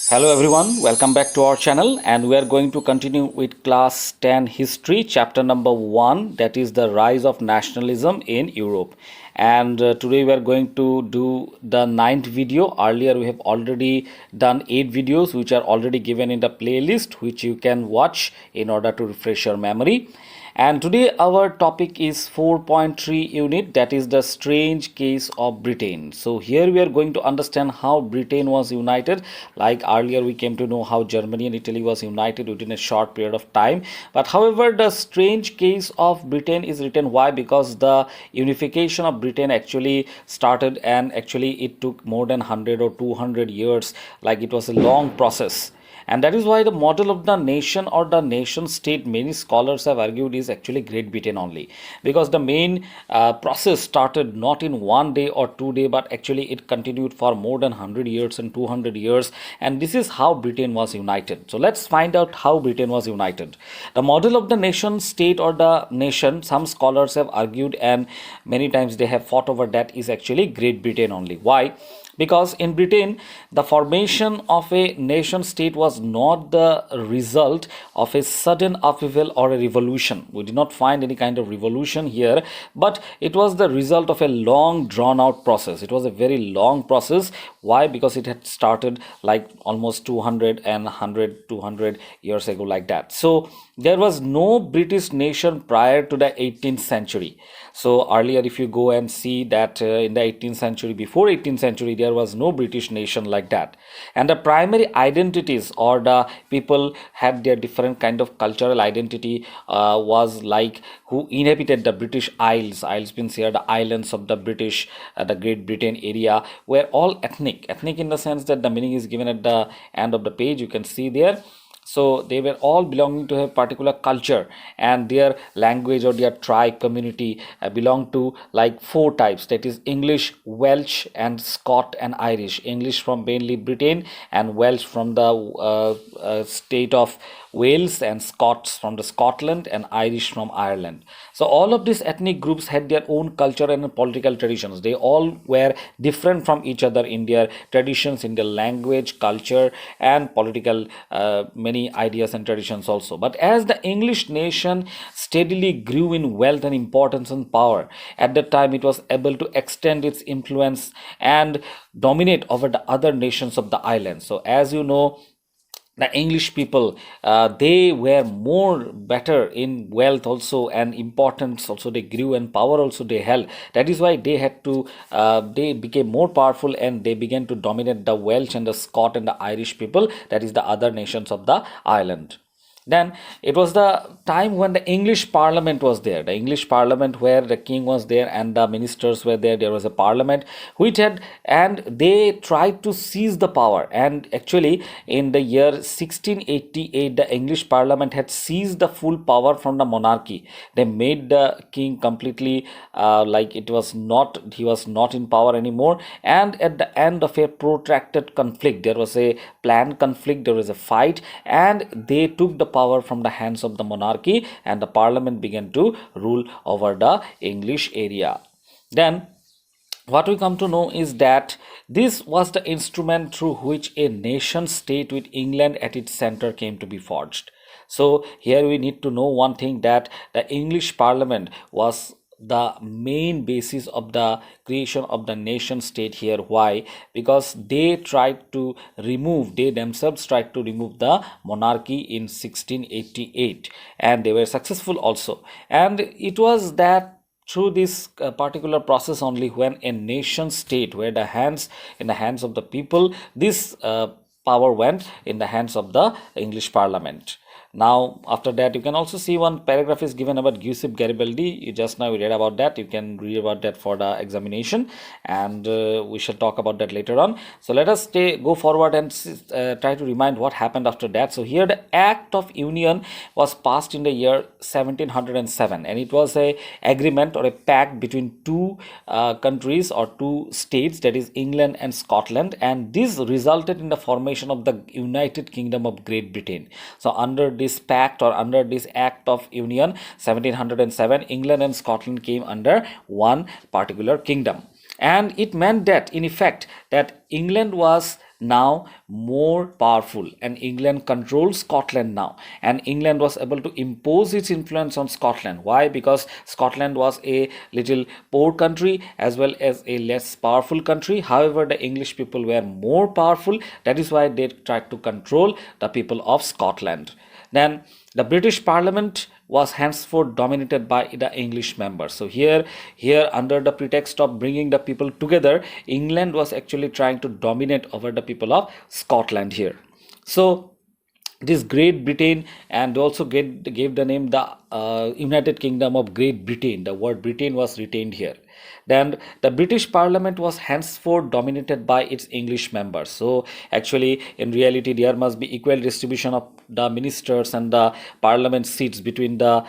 Hello everyone, welcome back to our channel, and we are going to continue with class 10 history chapter number 1, that is the rise of nationalism in Europe. And today we are going to do the 9th video. Earlier we have already done 8 videos which are already given in the playlist, which you can watch in order to refresh your memory. And today our topic is 4.3 unit, that is the strange case of Britain. So here we are going to understand how Britain was united. Like earlier we came to know how Germany and Italy was united within a short period of time. But however, the strange case of Britain is written. Why? Because the unification of Britain actually started, and actually it took more than 100 or 200 years. Like it was a long process. And that is why the model of the nation or the nation state, many scholars have argued, is actually Great Britain only, because the main process started not in 1 day or 2 day, but actually it continued for more than 100 years and 200 years. And this is how Britain was united. So let's find out how Britain was united. The model of the nation state or the nation, some scholars have argued, and many times they have fought over, that is actually Great Britain only. Why? Because in Britain, the formation of a nation state was not the result of a sudden upheaval or a revolution. We did not find any kind of revolution here, but it was the result of a long drawn out process. It was a very long process. Why? Because it had started like almost 200 and 100 200 years ago, like that. So there was no British nation prior to the 18th century. So earlier, if you go and see that in the 18th century, before 18th century, there was no British nation like that. And the primary identities, or the people had their different kind of cultural identity, was like who inhabited the British Isles. Isles means here the islands of the British, the Great Britain area, were all ethnic. Ethnic in the sense that the meaning is given at the end of the page. You can see there. So they were all belonging to a particular culture, and their language or their tribe community belonged to like 4 types, that is English, Welsh and Scot and Irish. English from mainly Britain, and Welsh from the state of Wales, and Scots from the Scotland, and Irish from Ireland. So all of these ethnic groups had their own culture and political traditions. They all were different from each other in their traditions, in their language, culture and political many ideas and traditions also. But as the English nation steadily grew in wealth and importance and power, at that time it was able to extend its influence and dominate over the other nations of the island. So as you know, the English people, they were more better in wealth also, and importance also they grew, and power also they held. That is why they had to they became more powerful, and they began to dominate the Welsh and the Scot and the Irish people, that is the other nations of the island. Then it was the time when the English Parliament was there. The English Parliament, where the king was there and the ministers were there. There was a parliament which had, and they tried to seize the power. And actually, in the year 1688, the English Parliament had seized the full power from the monarchy. They made the king completely like it was not, he was not in power anymore. And at the end of a protracted conflict, there was a planned conflict, there was a fight, and they took the power from the hands of the monarchy, and the parliament began to rule over the English area. Then what we come to know is that this was the instrument through which a nation state with England at its center came to be forged. So here we need to know one thing, that the English Parliament was the main basis of the creation of the nation state here. Why? Because they themselves tried to remove the monarchy in 1688, and they were successful also. And it was that through this particular process only, when a nation state were in the hands of the people, this power went in the hands of the English Parliament. Now, after that, you can also see one paragraph is given about Giuseppe Garibaldi. You just now read about that. You can read about that for the examination, and we shall talk about that later on. So let us go forward and try to remind what happened after that. So here the Act of Union was passed in the year 1707, and it was a agreement or a pact between two countries or two states, that is England and Scotland, and this resulted in the formation of the United Kingdom of Great Britain. So under this pact, or under this Act of Union 1707, England and Scotland came under one particular kingdom. And it meant that, in effect, that England was now more powerful, and England controls Scotland now, and England was able to impose its influence on Scotland. Why? Because Scotland was a little poor country as well as a less powerful country. However, the English people were more powerful. That is why they tried to control the people of Scotland. Then the British Parliament was henceforth dominated by the English members. So here under the pretext of bringing the people together, England was actually trying to dominate over the people of Scotland here. So this Great Britain, and also gave the name the United Kingdom of Great Britain. The word Britain was retained here. Then the British Parliament was henceforth dominated by its English members. So actually, in reality, there must be equal distribution of the ministers and the parliament seats between the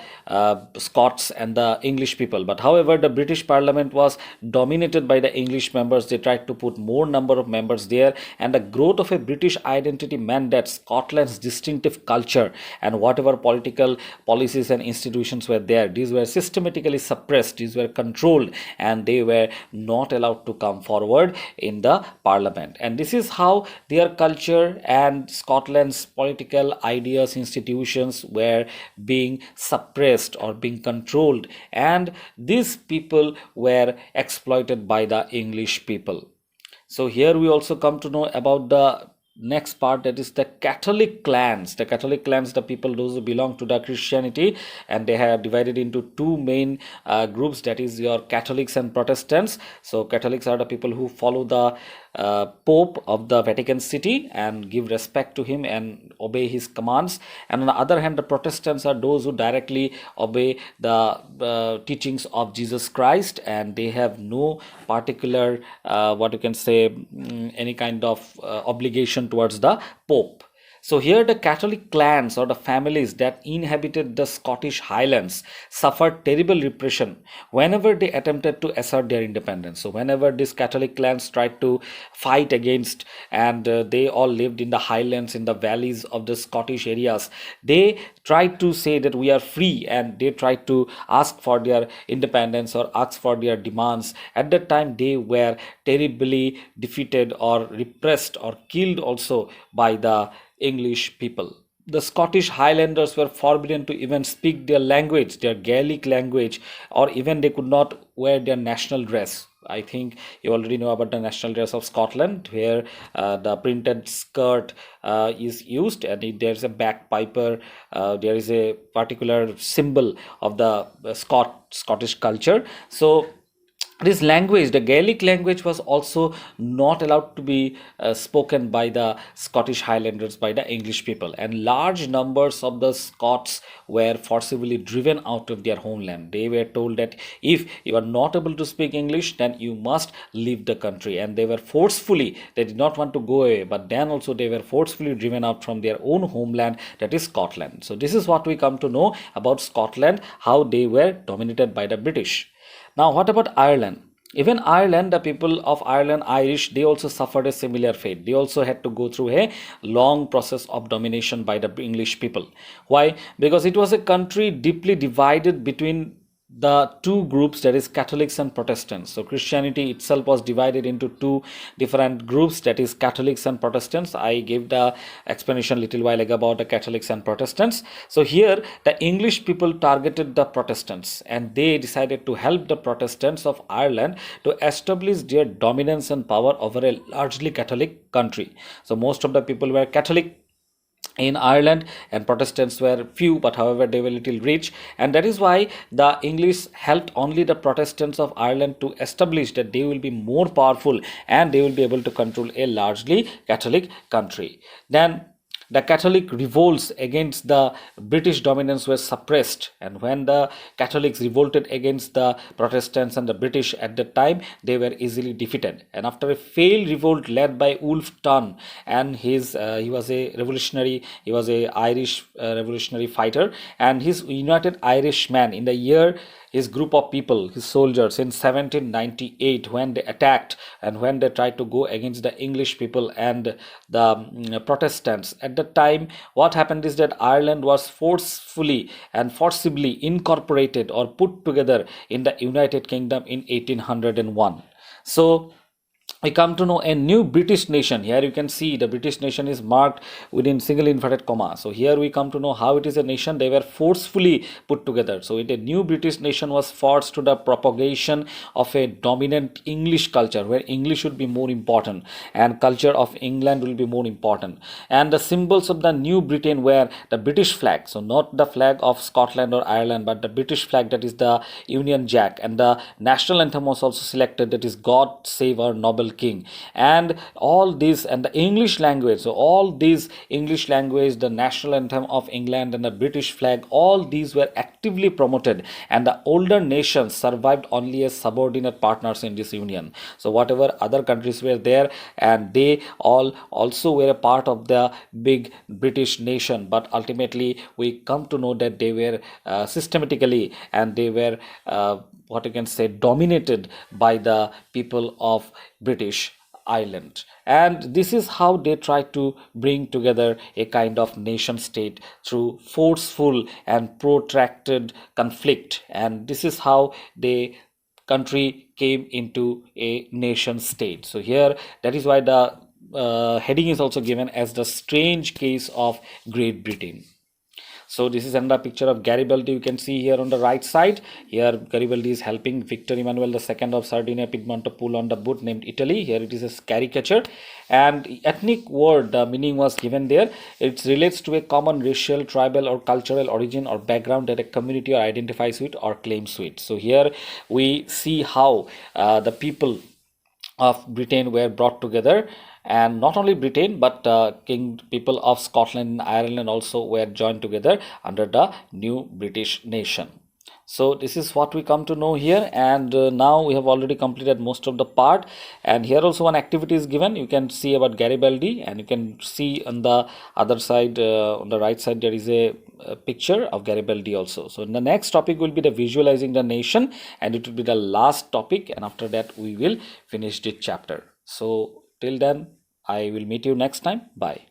Scots and the English people. But however, the British Parliament was dominated by the English members. They tried to put more number of members there, and the growth of a British identity meant that Scotland's distinctive culture and whatever political policies and institutions were there, these were systematically suppressed, these were controlled, and they were not allowed to come forward in the parliament. And this is how their culture and Scotland's political ideas, institutions were being suppressed or being controlled, and these people were exploited by the English people. So here we also come to know about the next part, that is the Catholic clans. The Catholic clans, the people those who belong to the Christianity, and they have divided into two main groups, that is your Catholics and Protestants. So Catholics are the people who follow the Pope of the Vatican City and give respect to him and obey his commands, and on the other hand, the Protestants are those who directly obey the teachings of Jesus Christ, and they have no particular what you can say any kind of obligation towards the Pope. So here the Catholic clans or the families that inhabited the Scottish Highlands suffered terrible repression whenever they attempted to assert their independence. So whenever these Catholic clans tried to fight against, and they all lived in the Highlands, in the valleys of the Scottish areas, they tried to say that we are free, and they tried to ask for their independence or ask for their demands. At that time, they were terribly defeated or repressed or killed also by the English people. The Scottish Highlanders were forbidden to even speak their language, their Gaelic language, or even they could not wear their national dress. I think you already know about the national dress of Scotland, where the printed skirt is used, and there's a bagpiper, there is a particular symbol of the Scottish culture. So this language, the Gaelic language, was also not allowed to be spoken by the Scottish Highlanders, by the English people, and large numbers of the Scots were forcibly driven out of their homeland. They were told that if you are not able to speak English, then you must leave the country, and they were forcefully, they did not want to go away, but then also they were forcefully driven out from their own homeland, that is Scotland. So this is what we come to know about Scotland, how they were dominated by the British. Now, what about Ireland? Even Ireland, the people of Ireland, Irish, they also suffered a similar fate. They also had to go through a long process of domination by the English people. Why? Because it was a country deeply divided between the two groups, that is Catholics and Protestants. So Christianity itself was divided into two different groups, that is Catholics and Protestants. I gave the explanation a little while ago about the Catholics and Protestants. So here the English people targeted the Protestants, and they decided to help the Protestants of Ireland to establish their dominance and power over a largely Catholic country. So most of the people were Catholic in Ireland, and Protestants were few, but however they were little rich, and that is why the English helped only the Protestants of Ireland to establish that they will be more powerful and they will be able to control a largely Catholic country. Then the Catholic revolts against the British dominance were suppressed, and when the Catholics revolted against the Protestants and the British at that time, they were easily defeated. And after a failed revolt led by Wolfe Tone, and he was a revolutionary, he was a Irish revolutionary fighter, and his United Irishmen in the year, his group of people, his soldiers, in 1798, when they attacked and when they tried to go against the English people and the Protestants. At that time, what happened is that Ireland was forcefully and forcibly incorporated or put together in the United Kingdom in 1801. So we come to know a new British nation. Here you can see the British nation is marked within single inverted comma. So here we come to know how it is a nation. They were forcefully put together. So a new British nation was forced to the propagation of a dominant English culture, where English should be more important and culture of England will be more important. And the symbols of the new Britain were the British flag. So not the flag of Scotland or Ireland, but the British flag, that is the Union Jack. And the national anthem was also selected, that is God Save Our Noble King. And all these, and the English language, so all these English language, the national anthem of England and the British flag, all these were actively promoted, and the older nations survived only as subordinate partners in this union. So whatever other countries were there, and they all also were a part of the big British nation, but ultimately we come to know that they were systematically, and they were what you can say, dominated by the people of British Island. And this is how they try to bring together a kind of nation state through forceful and protracted conflict. And this is how the country came into a nation state. So here, that is why the heading is also given as the strange case of Great Britain. So this is another picture of Garibaldi. You can see here on the right side. Here Garibaldi is helping Victor Emmanuel II of Sardinia Piedmont to pull on the boat named Italy. Here it is a caricature, and ethnic word, the meaning was given there. It relates to a common racial, tribal or cultural origin or background that a community or identifies with or claims with. So here we see how the people of Britain were brought together, and not only Britain, but king people of Scotland and Ireland also were joined together under the new British nation. So this is what we come to know here, and now we have already completed most of the part. And here also one activity is given. You can see about Garibaldi, and you can see on the other side, on the right side, there is a picture of Garibaldi also. So in the next topic will be the visualizing the nation, and it will be the last topic, and after that we will finish this chapter. So till then, I will meet you next time. Bye.